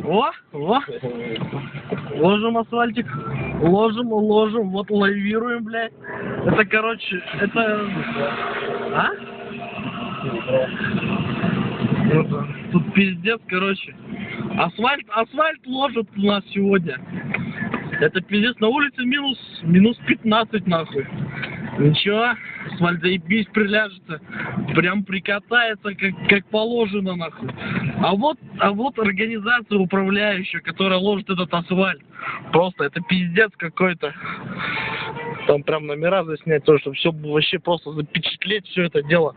Во. Ложим асфальтик. Ложим. Вот лавируем, блядь. Это, короче, это... А? Тут пиздец, короче. Асфальт ложат у нас сегодня. Это пиздец, на улице минус 15, нахуй. Ничего, асфальт заебись приляжется. Прям прикатается, как положено, нахуй. А вот организация управляющая, которая ложит этот асфальт. Просто это пиздец какой-то. Там прям номера заснять, то, чтобы все вообще просто запечатлеть все это дело.